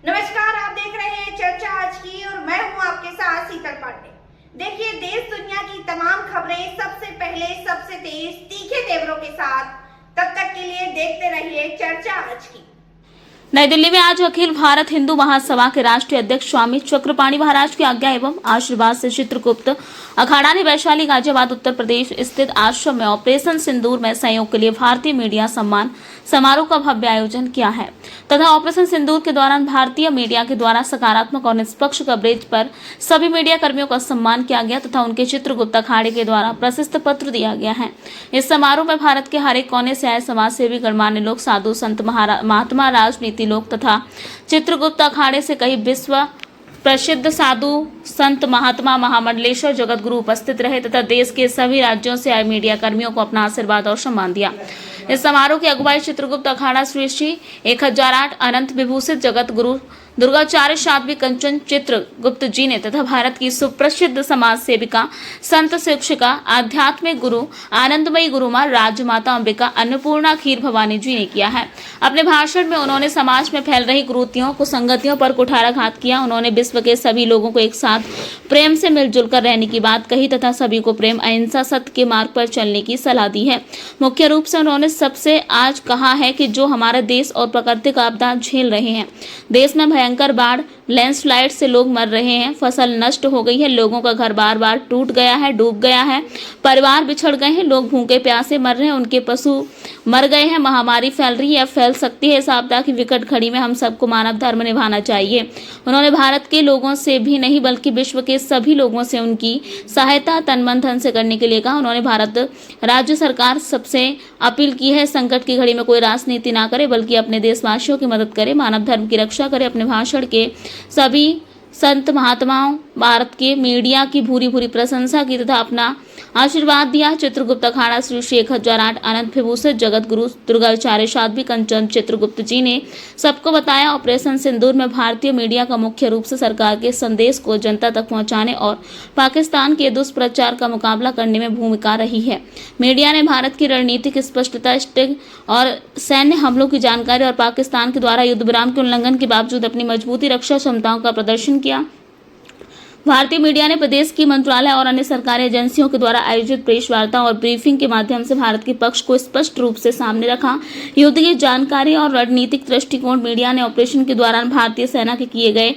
नमस्कार, आप देख रहे हैं चर्चा आज की और मैं हूं आपके साथ शीतल पांडे। देखिए, देश दुनिया की तमाम खबरें सबसे पहले, सबसे तेज, तीखे तेवरों के साथ। तब तक के लिए देखते रहिए चर्चा आज की। नई दिल्ली में आज अखिल भारत हिंदू महासभा के राष्ट्रीय अध्यक्ष स्वामी चक्रपाणी महाराज की आज्ञा एवं आशीर्वाद से चित्रगुप्त अखाड़ा ने वैशाली गाजियाबाद उत्तर प्रदेश स्थित आश्रम में ऑपरेशन सिंदूर में सहयोग के लिए भारतीय मीडिया सम्मान समारोह का भव्य आयोजन किया है तथा ऑपरेशन सिंदूर के दौरान भारतीय मीडिया के द्वारा सकारात्मक और निष्पक्ष कवरेज पर सभी मीडिया कर्मियों का सम्मान किया गया तथा उनके चित्रगुप्त अखाड़े के द्वारा प्रशस्ति पत्र दिया गया है। इस समारोह में भारत के हर एक कोने से आए समाज सेवी, गणमान्य लोग, साधु संत, महात्मा, राजनीति लोग तथा चित्रगुप्त अखाड़े से कई विश्व प्रसिद्ध साधु संत, महात्मा, महामंडलेश्वर, जगत गुरु उपस्थित रहे तथा देश के सभी राज्यों से आए मीडिया कर्मियों को अपना आशीर्वाद और सम्मान दिया। इस समारोह की अगुवाई चित्रगुप्त अखाड़ा श्री 1008 अनंत विभूषित जगत गुरु दुर्गाचार्य साध्वी कंचन चित्रगुप्त जी ने तथा भारत की सुप्रसिद्ध समाज सेविका, संत, शिक्षिका, आध्यात्मिक गुरु, आनंदमयी गुरुमा, राजमाता अंबिका, अन्नपूर्णा खीर भवानी जी ने किया है। अपने भाषण में उन्होंने समाज में फैल रही कुरीतियों, कुसंगतियों पर कुठाराघात किया। उन्होंने विश्व के सभी लोगों को एक साथ प्रेम से मिलजुल कर रहने की बात कही तथा सभी को प्रेम, अहिंसा, सत्य के मार्ग पर चलने की सलाह दी है। मुख्य रूप से उन्होंने सबसे आज कहा है कि जो हमारा देश और प्राकृतिक आपदा झेल रहे हैं, देश में भयंकर बाढ़, लैंडस्लाइड से लोग मर रहे हैं, फसल नष्ट हो गई है, लोगों का घर बार बार टूट गया है, डूब गया है, परिवार बिछड़ गए हैं, लोग भूखे प्यासे मर रहे हैं, उनके पशु मर गए हैं, महामारी फैल रही है, फैल सकती है। इस आपदा की विकट घड़ी में हम सबको मानव धर्म निभाना चाहिए। उन्होंने भारत के लोगों से भी नहीं बल्कि विश्व के सभी लोगों से उनकी सहायता तन मन धन से करने के लिए कहा। उन्होंने भारत राज्य सरकार सबसे अपील की है, संकट की घड़ी में कोई राजनीति ना करे बल्कि अपने देशवासियों की मदद करे, मानव धर्म की रक्षा करे। अपने भाषण के सभी संत महात्माओं, भारत के मीडिया की भूरी भूरी प्रशंसा की तथा अपना आशीर्वाद दिया। चित्रगुप्त अखाड़ा श्री 1008 अनंत विभूषित जगत गुरु दुर्गाचार्य साध्वी कंचन चित्रगुप्त जी ने सबको बताया, ऑपरेशन सिंदूर में भारतीय मीडिया का मुख्य रूप से सरकार के संदेश को जनता तक पहुंचाने और पाकिस्तान के दुष्प्रचार का मुकाबला करने में भूमिका रही है। मीडिया ने भारत की रणनीतिक स्पष्टता, स्टिंग और सैन्य हमलों की जानकारी और पाकिस्तान के द्वारा युद्ध विराम के उल्लंघन के बावजूद अपनी मजबूती रक्षा क्षमताओं का प्रदर्शन किया। भारतीय मीडिया ने प्रदेश की मंत्रालय और अन्य सरकारी एजेंसियों के द्वारा आयोजित प्रेस वार्ता और ब्रीफिंग के माध्यम से भारत के पक्ष को स्पष्ट रूप से सामने रखा। युद्ध की जानकारी और रणनीतिक दृष्टिकोण, मीडिया ने ऑपरेशन के दौरान भारतीय सेना के किए गए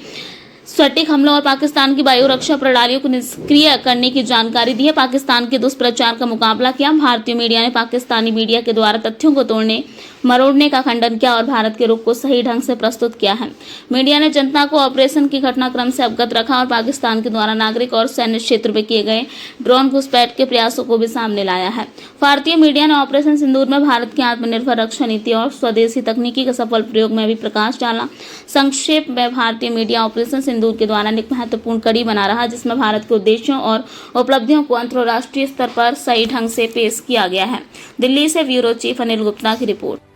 सटीक हमलों और पाकिस्तान की वायु रक्षा प्रणालियों को निष्क्रिय करने की जानकारी दी है। पाकिस्तान के दुष्प्रचार का मुकाबला किया। भारतीय मीडिया ने पाकिस्तानी मीडिया के द्वारा तथ्यों को तोड़ने मरोड़ने का खंडन किया और भारत के रुख को सही ढंग से प्रस्तुत किया है। मीडिया ने जनता को ऑपरेशन की घटनाक्रम से अवगत रखा और पाकिस्तान के द्वारा नागरिक और सैन्य क्षेत्र में किए गए ड्रोन घुसपैठ के प्रयासों को भी सामने लाया है। भारतीय मीडिया ने ऑपरेशन सिंदूर में भारत की आत्मनिर्भर रक्षा नीति और स्वदेशी तकनीकी के सफल प्रयोग में भी प्रकाश डाला। संक्षेप में, भारतीय मीडिया ऑपरेशन सिंदूर के द्वारा एक महत्वपूर्ण कड़ी बना रहा, जिसमें भारत के उद्देश्यों और उपलब्धियों को अंतर्राष्ट्रीय स्तर पर सही ढंग से पेश किया गया है। दिल्ली से ब्यूरो चीफ अनिल गुप्ता की रिपोर्ट।